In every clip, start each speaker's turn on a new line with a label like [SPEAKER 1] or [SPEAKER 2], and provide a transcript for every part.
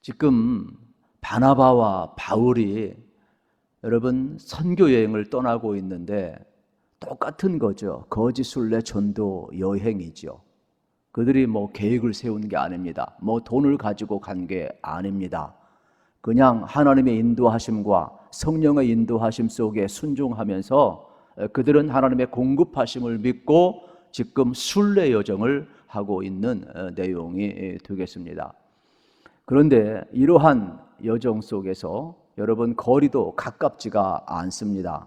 [SPEAKER 1] 지금 바나바와 바울이 여러분 선교 여행을 떠나고 있는데 똑같은 거죠. 거짓 순례 전도 여행이죠. 그들이 계획을 세운 게 아닙니다. 돈을 가지고 간 게 아닙니다. 그냥 하나님의 인도하심과 성령의 인도하심 속에 순종하면서 그들은 하나님의 공급하심을 믿고 지금 순례 여정을 하고 있는 내용이 되겠습니다. 그런데 이러한 여정 속에서 여러분 거리도 가깝지가 않습니다.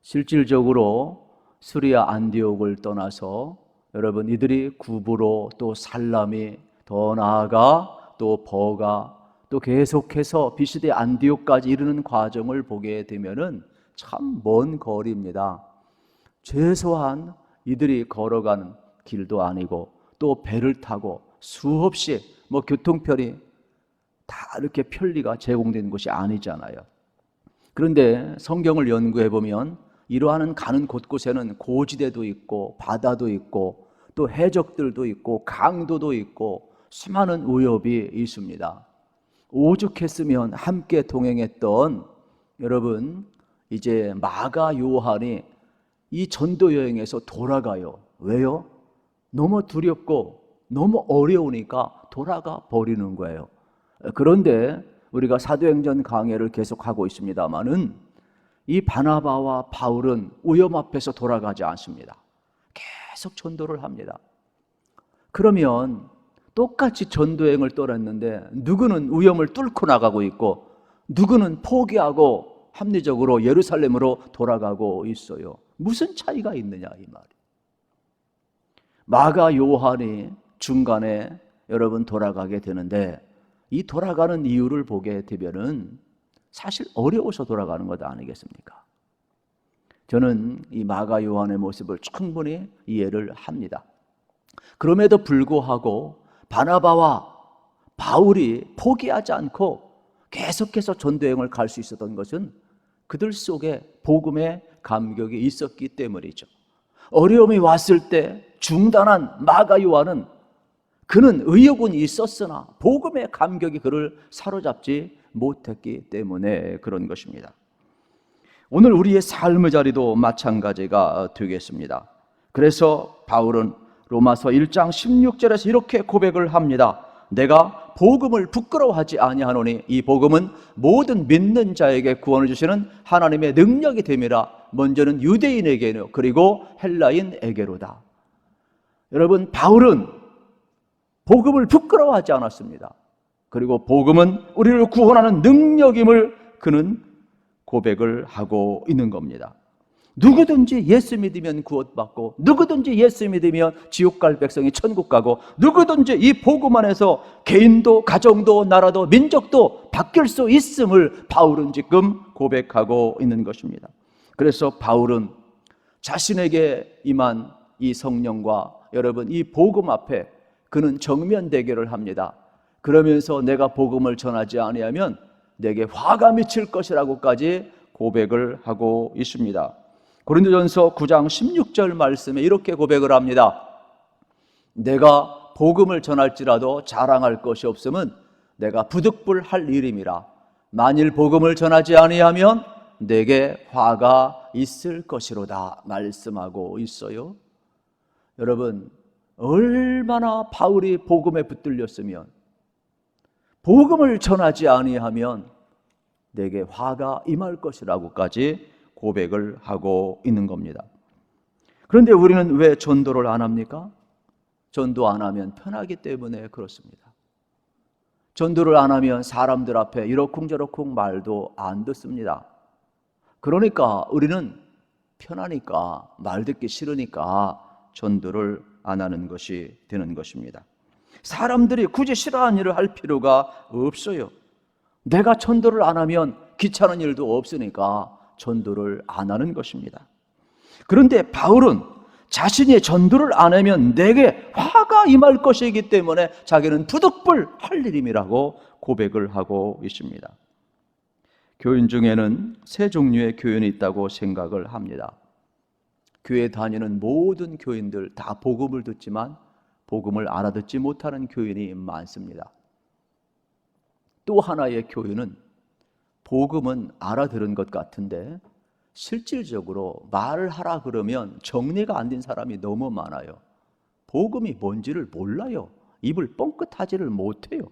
[SPEAKER 1] 실질적으로 수리아 안디옥을 떠나서 여러분 이들이 구브로 또 살라미 더 나아가 또 버가 또 계속해서 비시대 안디옥까지 이르는 과정을 보게 되면은 참 먼 거리입니다. 최소한 이들이 걸어가는 길도 아니고 또 배를 타고 수없이 교통편이 다 이렇게 편리가 제공된 곳이 아니잖아요. 그런데 성경을 연구해 보면 이러한 가는 곳곳에는 고지대도 있고 바다도 있고 또 해적들도 있고 강도도 있고 수많은 위협이 있습니다. 오죽했으면 함께 동행했던 여러분 이제 마가 요한이 이 전도 여행에서 돌아가요. 왜요? 너무 두렵고 너무 어려우니까 돌아가 버리는 거예요. 그런데 우리가 사도행전 강해를 계속하고 있습니다마는 이 바나바와 바울은 위험 앞에서 돌아가지 않습니다. 계속 전도를 합니다. 그러면 똑같이 전도여행을 떠났는데 누구는 위험을 뚫고 나가고 있고 누구는 포기하고 합리적으로 예루살렘으로 돌아가고 있어요. 무슨 차이가 있느냐 이 말이에요. 마가 요한이 중간에 여러분 돌아가게 되는데 이 돌아가는 이유를 보게 되면은 사실 어려워서 돌아가는 것 아니겠습니까? 저는 이 마가 요한의 모습을 충분히 이해를 합니다. 그럼에도 불구하고 바나바와 바울이 포기하지 않고 계속해서 전도여행을 갈 수 있었던 것은 그들 속에 복음의 감격이 있었기 때문이죠. 어려움이 왔을 때 중단한 마가 요한은 그는 의욕은 있었으나 복음의 감격이 그를 사로잡지 못했기 때문에 그런 것입니다. 오늘 우리의 삶의 자리도 마찬가지가 되겠습니다. 그래서 바울은 로마서 1장 16절에서 이렇게 고백을 합니다. 내가 복음을 부끄러워하지 아니하노니 이 복음은 모든 믿는 자에게 구원을 주시는 하나님의 능력이 됨이라. 먼저는 유대인에게요 그리고 헬라인에게로다. 여러분 바울은 복음을 부끄러워하지 않았습니다. 그리고 복음은 우리를 구원하는 능력임을 그는 고백을 하고 있는 겁니다. 누구든지 예수 믿으면 구원받고 누구든지 예수 믿으면 지옥 갈 백성이 천국 가고 누구든지 이 복음 안에서 개인도 가정도 나라도 민족도 바뀔 수 있음을 바울은 지금 고백하고 있는 것입니다. 그래서 바울은 자신에게 임한 이 성령과 여러분 이 복음 앞에 그는 정면 대결을 합니다. 그러면서 내가 복음을 전하지 아니하면 내게 화가 미칠 것이라고까지 고백을 하고 있습니다. 고린도전서 9장 16절 말씀에 이렇게 고백을 합니다. 내가 복음을 전할지라도 자랑할 것이 없음은 내가 부득불할 일임이라. 만일 복음을 전하지 아니하면 내게 화가 있을 것이로다 말씀하고 있어요. 여러분 얼마나 바울이 복음에 붙들렸으면 복음을 전하지 아니하면 내게 화가 임할 것이라고까지 고백을 하고 있는 겁니다. 그런데 우리는 왜 전도를 안 합니까? 전도 안 하면 편하기 때문에 그렇습니다. 전도를 안 하면 사람들 앞에 이러쿵저러쿵 말도 안 듣습니다. 그러니까 우리는 편하니까 말 듣기 싫으니까 전도를 안 하는 것이 되는 것입니다. 사람들이 굳이 싫어하는 일을 할 필요가 없어요. 내가 전도를 안 하면 귀찮은 일도 없으니까 전도를 안 하는 것입니다. 그런데 바울은 자신이 전도를 안 하면 내게 화가 임할 것이기 때문에 자기는 부득불 할 일임이라고 고백을 하고 있습니다. 교인 중에는 세 종류의 교인이 있다고 생각을 합니다. 교회 다니는 모든 교인들 다 복음을 듣지만 복음을 알아듣지 못하는 교인이 많습니다. 또 하나의 교훈은 복음은 알아들은 것 같은데 실질적으로 말을 하라 그러면 정리가 안 된 사람이 너무 많아요. 복음이 뭔지를 몰라요. 입을 뻥끗하지를 못해요.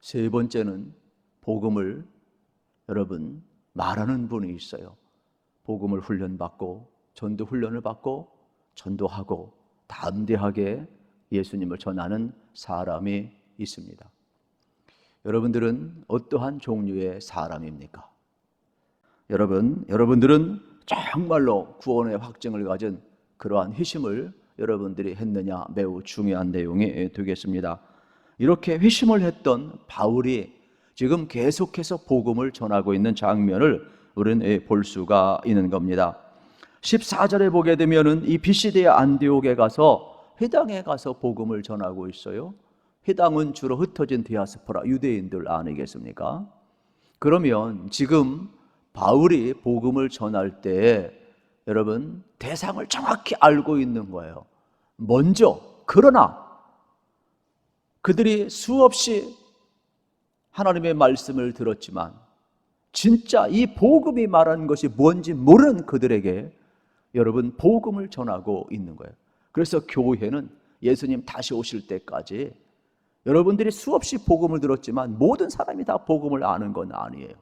[SPEAKER 1] 세 번째는 복음을 여러분 말하는 분이 있어요. 복음을 훈련받고 전도 훈련을 받고 전도하고 담대하게 예수님을 전하는 사람이 있습니다. 여러분들은 어떠한 종류의 사람입니까? 여러분들은 정말로 구원의 확증을 가진 그러한 회심을 여러분들이 했느냐, 매우 중요한 내용이 되겠습니다. 이렇게 회심을 했던 바울이 지금 계속해서 복음을 전하고 있는 장면을 우리는 볼 수가 있는 겁니다. 14절에 보게 되면은 이 비시디의 안디옥에 가서 회당에 가서 복음을 전하고 있어요. 회당은 주로 흩어진 디아스포라 유대인들 아니겠습니까? 그러면 지금 바울이 복음을 전할 때 여러분 대상을 정확히 알고 있는 거예요. 먼저 그러나 그들이 수없이 하나님의 말씀을 들었지만 진짜 이 복음이 말하는 것이 뭔지 모르는 그들에게 여러분 복음을 전하고 있는 거예요. 그래서 교회는 예수님 다시 오실 때까지 여러분들이 수없이 복음을 들었지만 모든 사람이 다 복음을 아는 건 아니에요.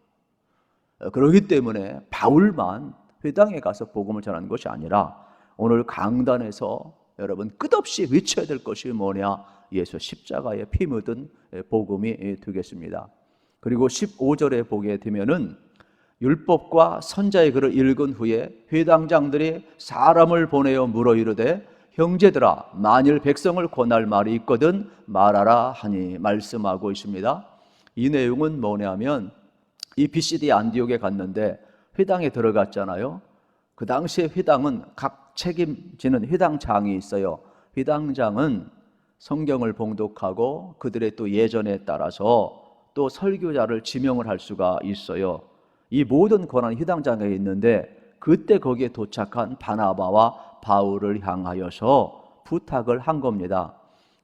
[SPEAKER 1] 그렇기 때문에 바울만 회당에 가서 복음을 전하는 것이 아니라 오늘 강단에서 여러분 끝없이 외쳐야 될 것이 뭐냐? 예수 십자가에 피 묻은 복음이 되겠습니다. 그리고 15절에 보게 되면은 율법과 선자의 글을 읽은 후에 회당장들이 사람을 보내어 물어 이르되 형제들아 만일 백성을 권할 말이 있거든 말하라 하니 말씀하고 있습니다. 이 내용은 뭐냐면 이 BCD 안디옥에 갔는데 회당에 들어갔잖아요. 그 당시에 회당은 각 책임지는 회당장이 있어요. 회당장은 성경을 봉독하고 그들의 또 예전에 따라서 또 설교자를 지명을 할 수가 있어요. 이 모든 권한이 회당장에 있는데 그때 거기에 도착한 바나바와 바울을 향하여서 부탁을 한 겁니다.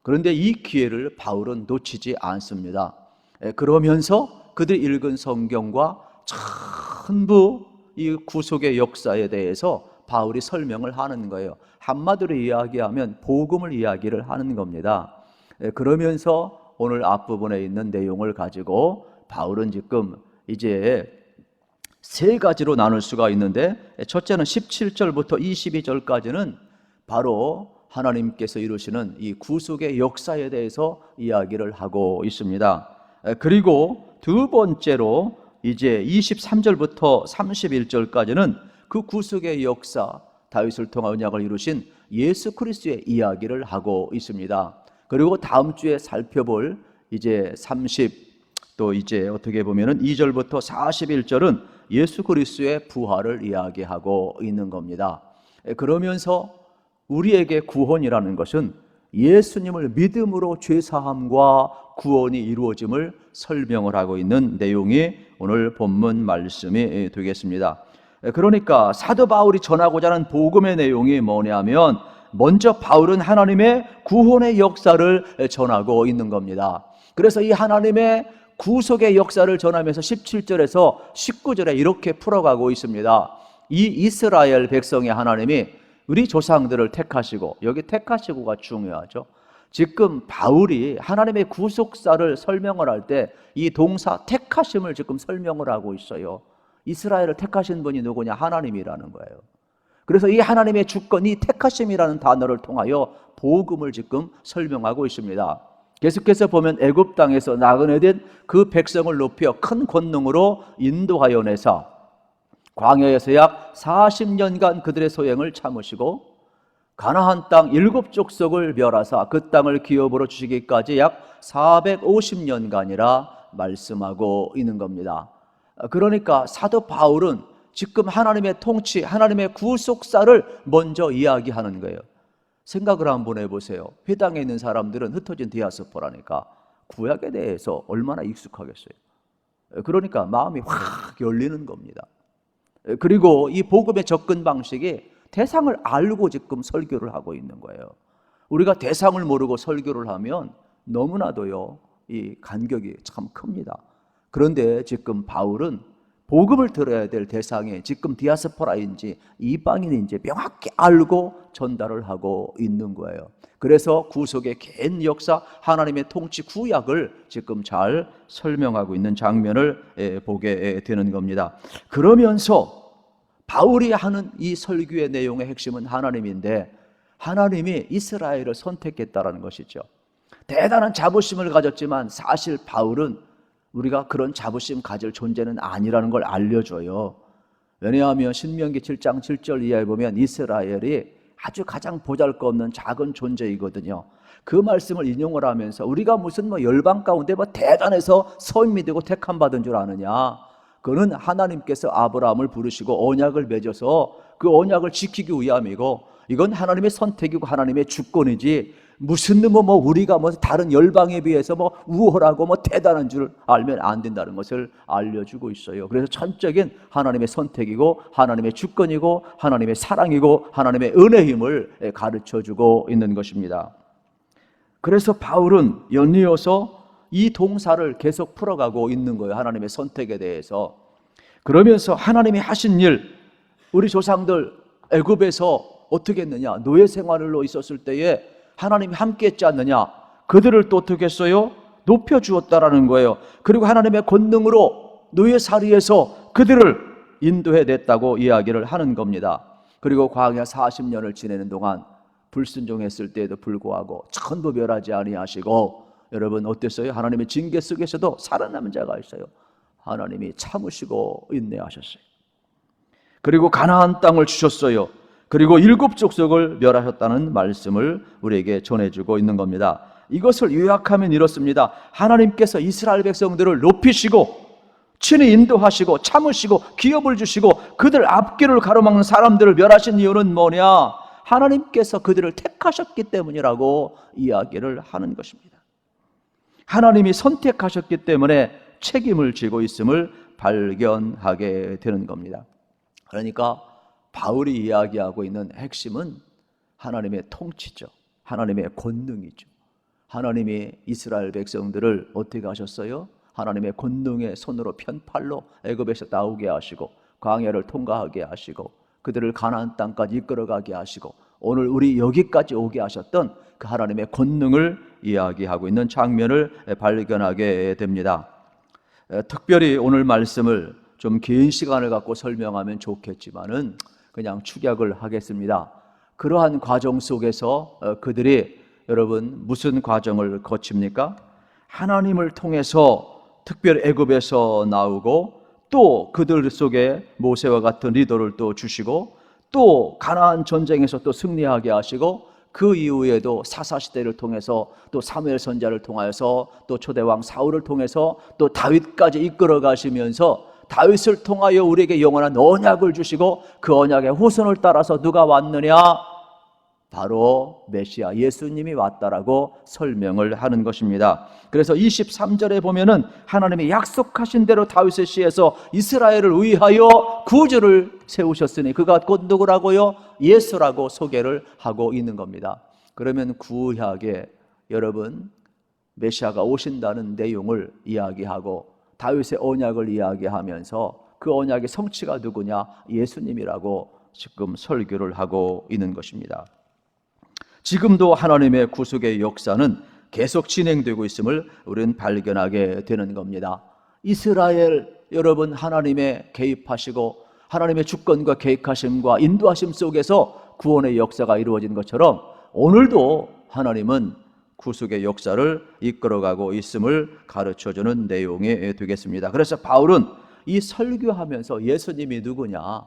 [SPEAKER 1] 그런데 이 기회를 바울은 놓치지 않습니다. 그러면서 그들이 읽은 성경과 전부 이 구속의 역사에 대해서 바울이 설명을 하는 거예요. 한마디로 이야기하면 복음을 이야기를 하는 겁니다. 그러면서 오늘 앞부분에 있는 내용을 가지고 바울은 지금 이제 세 가지로 나눌 수가 있는데 첫째는 17절부터 22절까지는 바로 하나님께서 이루시는 이 구속의 역사에 대해서 이야기를 하고 있습니다. 그리고 두 번째로 이제 23절부터 31절까지는 그 구속의 역사, 다윗을 통한 언약을 이루신 예수 그리스도의 이야기를 하고 있습니다. 그리고 다음 주에 살펴볼 이제 30또 이제 어떻게 보면은 2절부터 41절은 예수 그리스도의 부활을 이야기하고 있는 겁니다. 그러면서 우리에게 구원이라는 것은 예수님을 믿음으로 죄사함과 구원이 이루어짐을 설명을 하고 있는 내용이 오늘 본문 말씀이 되겠습니다. 그러니까 사도 바울이 전하고자 하는 복음의 내용이 뭐냐면 먼저 바울은 하나님의 구원의 역사를 전하고 있는 겁니다. 그래서 이 하나님의 구속의 역사를 전하면서 17절에서 19절에 이렇게 풀어가고 있습니다. 이 이스라엘 백성의 하나님이 우리 조상들을 택하시고, 여기 택하시고가 중요하죠. 지금 바울이 하나님의 구속사를 설명을 할 때 이 동사 택하심을 지금 설명을 하고 있어요. 이스라엘을 택하신 분이 누구냐? 하나님이라는 거예요. 그래서 이 하나님의 주권, 이 택하심이라는 단어를 통하여 복음을 지금 설명하고 있습니다. 계속해서 보면 애굽 땅에서 나그네된 그 백성을 높여 큰 권능으로 인도하여 내사 광야에서 약 40년간 그들의 소행을 참으시고 가나안 땅 7족속을 멸하사 그 땅을 기업으로 주시기까지 약 450년간이라 말씀하고 있는 겁니다. 그러니까 사도 바울은 지금 하나님의 통치, 하나님의 구속사를 먼저 이야기하는 거예요. 생각을 한번 해보세요. 회당에 있는 사람들은 흩어진 디아스포라니까 구약에 대해서 얼마나 익숙하겠어요. 그러니까 마음이 확 열리는 겁니다. 그리고 이 복음의 접근 방식이 대상을 알고 지금 설교를 하고 있는 거예요. 우리가 대상을 모르고 설교를 하면 너무나도요 이 간격이 참 큽니다. 그런데 지금 바울은 복음을 들어야 될 대상이 지금 디아스포라인지 이방인인지 명확히 알고 전달을 하고 있는 거예요. 그래서 구속의 긴 역사, 하나님의 통치 구약을 지금 잘 설명하고 있는 장면을 보게 되는 겁니다. 그러면서 바울이 하는 이 설교의 내용의 핵심은 하나님인데, 하나님이 이스라엘을 선택했다라는 것이죠. 대단한 자부심을 가졌지만 사실 바울은 우리가 그런 자부심 가질 존재는 아니라는 걸 알려줘요. 왜냐하면 신명기 7장 7절 이하에 보면 이스라엘이 아주 가장 보잘것없는 작은 존재이거든요. 그 말씀을 인용을 하면서 우리가 무슨 열방 가운데 대단해서 선미 되고 택함 받은 줄 아느냐? 그는 하나님께서 아브라함을 부르시고 언약을 맺어서 그 언약을 지키기 위함이고, 이건 하나님의 선택이고 하나님의 주권이지 무슨 우리가 다른 열방에 비해서 우월하고 대단한 줄 알면 안 된다는 것을 알려주고 있어요. 그래서 전적인 하나님의 선택이고 하나님의 주권이고 하나님의 사랑이고 하나님의 은혜임을 가르쳐주고 있는 것입니다. 그래서 바울은 연이어서 이 동사를 계속 풀어가고 있는 거예요. 하나님의 선택에 대해서. 그러면서 하나님이 하신 일, 우리 조상들 애굽에서 어떻게 했느냐? 노예 생활로 있었을 때에 하나님이 함께 했지 않느냐? 그들을 또 어떻게 했어요? 높여주었다라는 거예요. 그리고 하나님의 권능으로 노예살이에서 그들을 인도해냈다고 이야기를 하는 겁니다. 그리고 광야 40년을 지내는 동안 불순종했을 때에도 불구하고 전부 멸하지 아니하시고, 여러분 어땠어요? 하나님의 징계 속에서도 살아남은 자가 있어요. 하나님이 참으시고 인내하셨어요. 그리고 가나안 땅을 주셨어요. 그리고 7 족속을 멸하셨다는 말씀을 우리에게 전해주고 있는 겁니다. 이것을 요약하면 이렇습니다. 하나님께서 이스라엘 백성들을 높이시고 친히 인도하시고 참으시고 기업을 주시고 그들 앞길을 가로막는 사람들을 멸하신 이유는 뭐냐? 하나님께서 그들을 택하셨기 때문이라고 이야기를 하는 것입니다. 하나님이 선택하셨기 때문에 책임을 지고 있음을 발견하게 되는 겁니다. 그러니까 바울이 이야기하고 있는 핵심은 하나님의 통치죠. 하나님의 권능이죠. 하나님이 이스라엘 백성들을 어떻게 하셨어요? 하나님의 권능의 손으로 편팔로 애굽에서 나오게 하시고 광야를 통과하게 하시고 그들을 가나안 땅까지 이끌어가게 하시고 오늘 우리 여기까지 오게 하셨던 그 하나님의 권능을 이야기하고 있는 장면을 발견하게 됩니다. 특별히 오늘 말씀을 좀 긴 시간을 갖고 설명하면 좋겠지만은 그냥 축약을 하겠습니다. 그러한 과정 속에서 그들이 여러분 무슨 과정을 거칩니까? 하나님을 통해서 특별히 애굽에서 나오고 또 그들 속에 모세와 같은 리더를 또 주시고 또 가나안 전쟁에서 또 승리하게 하시고 그 이후에도 사사시대를 통해서 또 사무엘 선지자를 통하여서 또 초대왕 사울을 통해서 또 다윗까지 이끌어 가시면서 다윗을 통하여 우리에게 영원한 언약을 주시고 그 언약의 후손을 따라서 누가 왔느냐? 바로 메시아 예수님이 왔다라고 설명을 하는 것입니다. 그래서 23절에 보면은 하나님이 약속하신 대로 다윗의 씨에서 이스라엘을 위하여 구주를 세우셨으니 그가 곧 누구라고요? 예수라고 소개를 하고 있는 겁니다. 그러면 구약에 여러분 메시아가 오신다는 내용을 이야기하고 다윗의 언약을 이야기하면서 그 언약의 성취가 누구냐? 예수님이라고 지금 설교를 하고 있는 것입니다. 지금도 하나님의 구속의 역사는 계속 진행되고 있음을 우리는 발견하게 되는 겁니다. 이스라엘 여러분 하나님의 개입하시고 하나님의 주권과 계획하심과 인도하심 속에서 구원의 역사가 이루어진 것처럼 오늘도 하나님은 구속의 역사를 이끌어가고 있음을 가르쳐주는 내용이 되겠습니다. 그래서 바울은 이 설교하면서 예수님이 누구냐?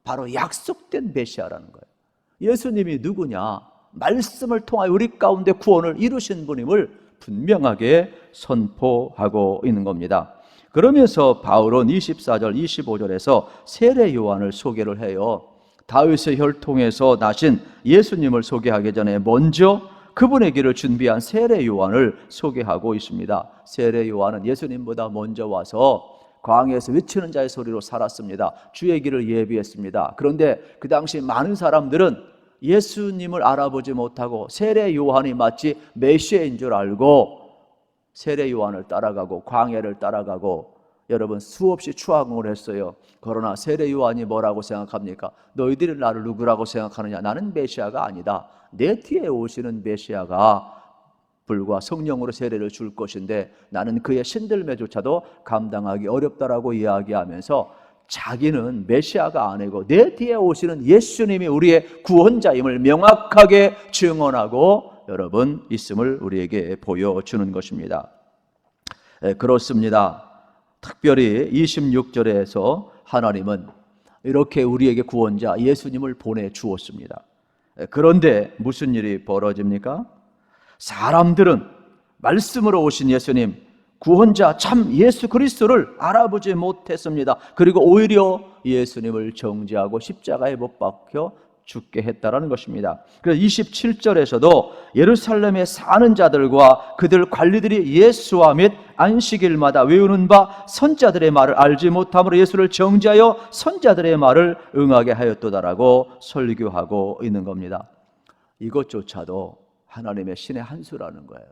[SPEAKER 1] 바로 약속된 메시아라는 거예요. 예수님이 누구냐? 말씀을 통하여 우리 가운데 구원을 이루신 분임을 분명하게 선포하고 있는 겁니다. 그러면서 바울은 24절, 25절에서 세례 요한을 소개를 해요. 다윗의 혈통에서 나신 예수님을 소개하기 전에 먼저 그분의 길을 준비한 세례 요한을 소개하고 있습니다. 세례 요한은 예수님보다 먼저 와서 광야에서 외치는 자의 소리로 살았습니다. 주의 길을 예비했습니다. 그런데 그 당시 많은 사람들은 예수님을 알아보지 못하고 세례 요한이 마치 메시아인 줄 알고 세례 요한을 따라가고 광야를 따라가고 여러분 수없이 추앙을 했어요. 그러나 세례 요한이 뭐라고 생각합니까? 너희들이 나를 누구라고 생각하느냐? 나는 메시아가 아니다. 내 뒤에 오시는 메시아가 불과 성령으로 세례를 줄 것인데 나는 그의 신들매조차도 감당하기 어렵다라고 이야기하면서 자기는 메시아가 아니고 내 뒤에 오시는 예수님이 우리의 구원자임을 명확하게 증언하고 여러분 있음을 우리에게 보여주는 것입니다. 그렇습니다. 특별히 26절에서 하나님은 이렇게 우리에게 구원자 예수님을 보내주었습니다. 그런데 무슨 일이 벌어집니까? 사람들은 말씀으로 오신 예수님, 구원자 참 예수 그리스도를 알아보지 못했습니다. 그리고 오히려 예수님을 정죄하고 십자가에 못 박혀 죽게 했다라는 것입니다. 그래서 27절에서도 예루살렘에 사는 자들과 그들 관리들이 예수와 및 안식일마다 외우는 바 선자들의 말을 알지 못함으로 예수를 정죄하여 선자들의 말을 응하게 하였도다라고 설교하고 있는 겁니다. 이것조차도 하나님의 신의 한 수라는 거예요.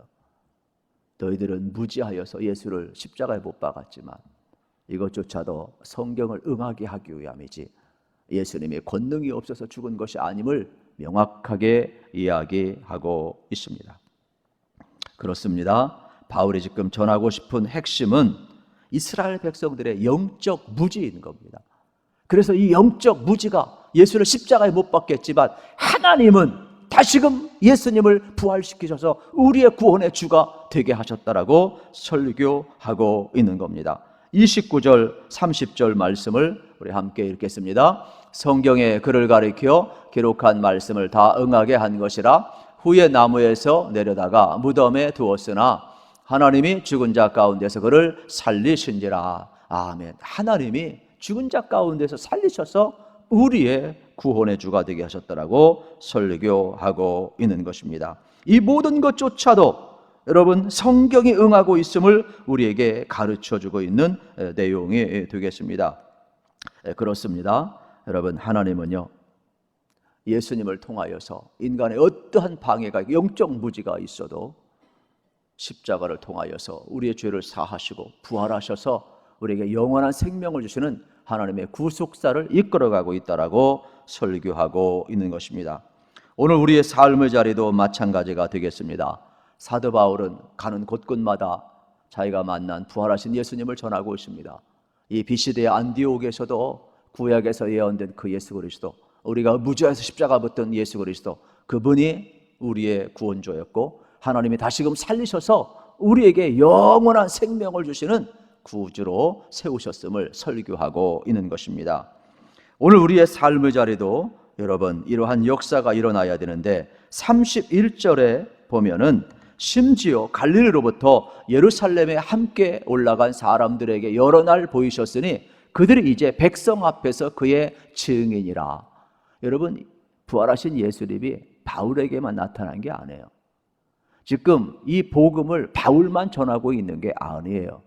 [SPEAKER 1] 너희들은 무지하여서 예수를 십자가에 못 박았지만 이것조차도 성경을 응하게 하기 위함이지 예수님의 권능이 없어서 죽은 것이 아님을 명확하게 이야기하고 있습니다. 그렇습니다. 바울이 지금 전하고 싶은 핵심은 이스라엘 백성들의 영적 무지인 겁니다. 그래서 이 영적 무지가 예수를 십자가에 못 박겠지만 하나님은 다시금 예수님을 부활시키셔서 우리의 구원의 주가 되게 하셨다라고 설교하고 있는 겁니다. 29절 30절 말씀을 우리 함께 읽겠습니다. 성경에 그를 가리켜 기록한 말씀을 다 응하게 한 것이라 후에 나무에서 내려다가 무덤에 두었으나 하나님이 죽은 자 가운데서 그를 살리신지라. 아멘. 하나님이 죽은 자 가운데서 살리셔서 우리의 구원의 주가 되게 하셨다라고 설교하고 있는 것입니다. 이 모든 것조차도 여러분 성경이 응하고 있음을 우리에게 가르쳐주고 있는 내용이 되겠습니다. 그렇습니다. 여러분 하나님은요 예수님을 통하여서 인간의 어떠한 방해가 영적 무지가 있어도 십자가를 통하여서 우리의 죄를 사하시고 부활하셔서 우리에게 영원한 생명을 주시는 하나님의 구속사를 이끌어가고 있다라고 설교하고 있는 것입니다. 오늘 우리의 삶의 자리도 마찬가지가 되겠습니다. 사도 바울은 가는 곳곳마다 자기가 만난 부활하신 예수님을 전하고 있습니다. 이 비시드의 안디옥에서도 구약에서 예언된 그 예수 그리스도, 우리가 무죄에서 십자가 붙던 예수 그리스도, 그분이 우리의 구원조였고 하나님이 다시금 살리셔서 우리에게 영원한 생명을 주시는 구주로 세우셨음을 설교하고 있는 것입니다. 오늘 우리의 삶의 자리도 여러분 이러한 역사가 일어나야 되는데 31절에 보면은 심지어 갈릴리로부터 예루살렘에 함께 올라간 사람들에게 여러 날 보이셨으니 그들이 이제 백성 앞에서 그의 증인이라. 여러분 부활하신 예수님이 바울에게만 나타난 게 아니에요. 지금 이 복음을 바울만 전하고 있는 게 아니에요.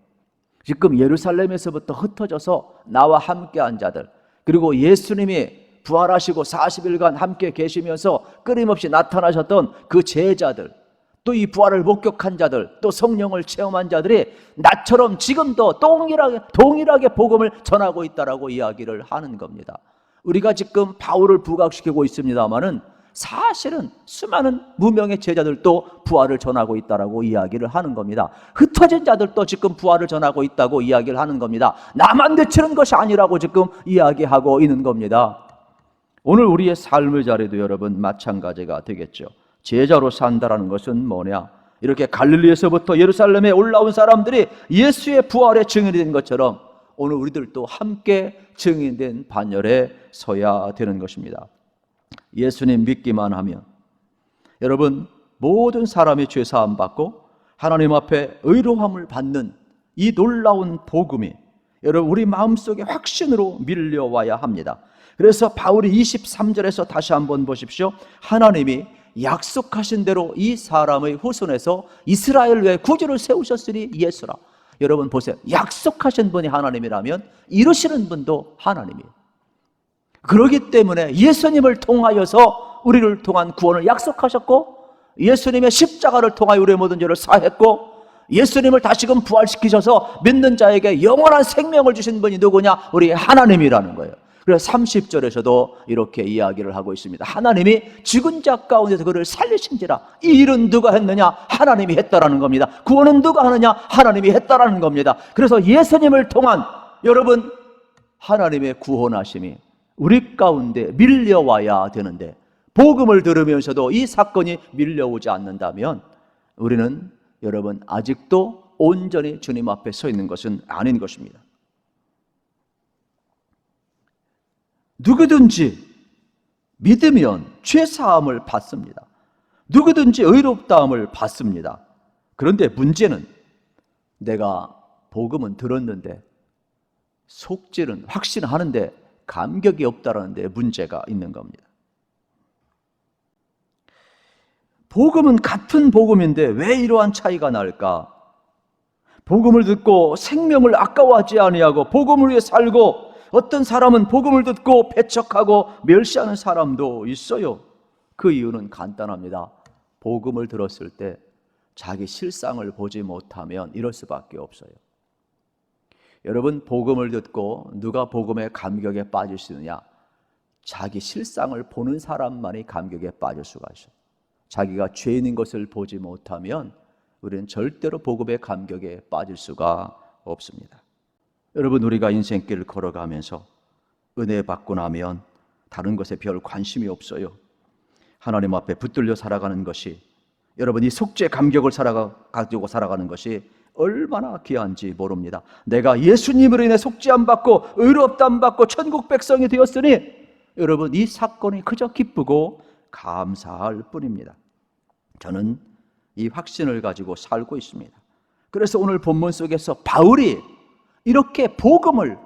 [SPEAKER 1] 지금 예루살렘에서부터 흩어져서 나와 함께한 자들, 그리고 예수님이 부활하시고 40일간 함께 계시면서 끊임없이 나타나셨던 그 제자들, 또 이 부활을 목격한 자들, 또 성령을 체험한 자들이 나처럼 지금도 동일하게 복음을 전하고 있다라고 이야기를 하는 겁니다. 우리가 지금 바울을 부각시키고 있습니다마는 사실은 수많은 무명의 제자들도 부활을 전하고 있다라고 이야기를 하는 겁니다. 흩어진 자들도 지금 부활을 전하고 있다고 이야기를 하는 겁니다. 나만 되치는 것이 아니라고 지금 이야기하고 있는 겁니다. 오늘 우리의 삶의 자리도 여러분 마찬가지가 되겠죠. 제자로 산다라는 것은 뭐냐? 이렇게 갈릴리에서부터 예루살렘에 올라온 사람들이 예수의 부활의 증인이 된 것처럼 오늘 우리들도 함께 증인된 반열에 서야 되는 것입니다. 예수님 믿기만 하면 여러분 모든 사람이 죄 사함 받고 하나님 앞에 의로함을 받는 이 놀라운 복음이 여러분 우리 마음속에 확신으로 밀려와야 합니다. 그래서 바울이 23절에서 다시 한번 보십시오. 하나님이 약속하신 대로 이 사람의 후손에서 이스라엘 외에 구주를 세우셨으니 예수라. 여러분 보세요. 약속하신 분이 하나님이라면 이루시는 분도 하나님이에요. 그렇기 때문에 예수님을 통하여서 우리를 통한 구원을 약속하셨고 예수님의 십자가를 통하여 우리의 모든 죄를 사했고 예수님을 다시금 부활시키셔서 믿는 자에게 영원한 생명을 주신 분이 누구냐? 우리 하나님이라는 거예요. 그래서 30절에서도 이렇게 이야기를 하고 있습니다. 하나님이 죽은 자 가운데서 그를 살리신지라. 이 일은 누가 했느냐? 하나님이 했다라는 겁니다. 구원은 누가 하느냐? 하나님이 했다라는 겁니다. 그래서 예수님을 통한 여러분 하나님의 구원하심이 우리 가운데 밀려와야 되는데, 복음을 들으면서도 이 사건이 밀려오지 않는다면 우리는 여러분 아직도 온전히 주님 앞에 서 있는 것은 아닌 것입니다. 누구든지 믿으면 죄사함을 받습니다. 누구든지 의롭다함을 받습니다. 그런데 문제는 내가 복음은 들었는데 속죄는 확신하는데 감격이 없다라는 데 문제가 있는 겁니다. 복음은 같은 복음인데 왜 이러한 차이가 날까? 복음을 듣고 생명을 아까워하지 아니하고 복음을 위해 살고, 어떤 사람은 복음을 듣고 배척하고 멸시하는 사람도 있어요. 그 이유는 간단합니다. 복음을 들었을 때 자기 실상을 보지 못하면 이럴 수밖에 없어요. 여러분, 복음을 듣고 누가 복음의 감격에 빠질 수 있느냐? 자기 실상을 보는 사람만이 감격에 빠질 수가 있어요. 자기가 죄인인 것을 보지 못하면 우리는 절대로 복음의 감격에 빠질 수가 없습니다. 여러분, 우리가 인생길을 걸어가면서 은혜 받고 나면 다른 것에 별 관심이 없어요. 하나님 앞에 붙들려 살아가는 것이, 여러분 이 속죄 감격을 가지고 살아가는 것이 얼마나 귀한지 모릅니다. 내가 예수님으로 인해 속죄함 받고 의롭다함 받고 천국 백성이 되었으니 여러분 이 사건이 그저 기쁘고 감사할 뿐입니다. 저는 이 확신을 가지고 살고 있습니다. 그래서 오늘 본문 속에서 바울이 이렇게 복음을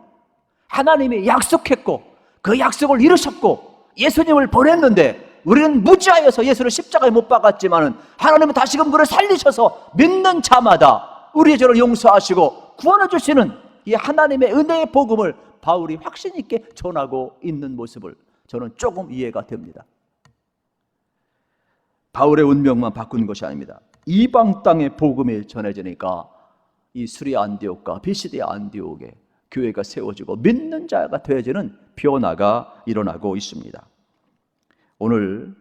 [SPEAKER 1] 하나님이 약속했고 그 약속을 이루셨고 예수님을 보냈는데, 우리는 무지하여서 예수를 십자가에 못 박았지만은 하나님은 다시금 그를 살리셔서 믿는 자마다 우리의 죄를 용서하시고 구원해 주시는 이 하나님의 은혜의 복음을 바울이 확신 있게 전하고 있는 모습을 저는 조금 이해가 됩니다. 바울의 운명만 바꾼 것이 아닙니다. 이방 땅의 복음이 전해지니까 이 수리 안디옥과 비시디 안디옥에 교회가 세워지고 믿는 자가 되어지는 변화가 일어나고 있습니다. 오늘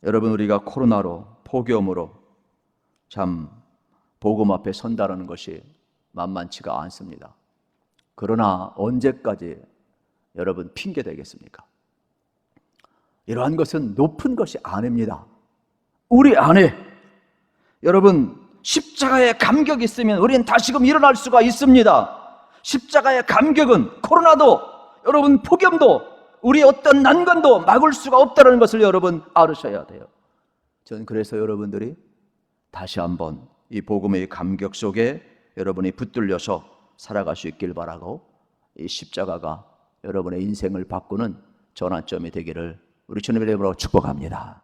[SPEAKER 1] 여러분, 우리가 코로나로 폭염으로 참 복음 앞에 선다라는 것이 만만치가 않습니다. 그러나 언제까지 여러분 핑계 대겠습니까? 이러한 것은 높은 것이 아닙니다. 우리 안에 여러분 십자가의 감격이 있으면 우리는 다시금 일어날 수가 있습니다. 십자가의 감격은 코로나도 여러분 폭염도 우리의 어떤 난관도 막을 수가 없다는 것을 여러분 알으셔야 돼요. 저는 그래서 여러분들이 다시 한번 이 복음의 감격 속에 여러분이 붙들려서 살아갈 수 있길 바라고, 이 십자가가 여러분의 인생을 바꾸는 전환점이 되기를 우리 주님의 이름으로 축복합니다.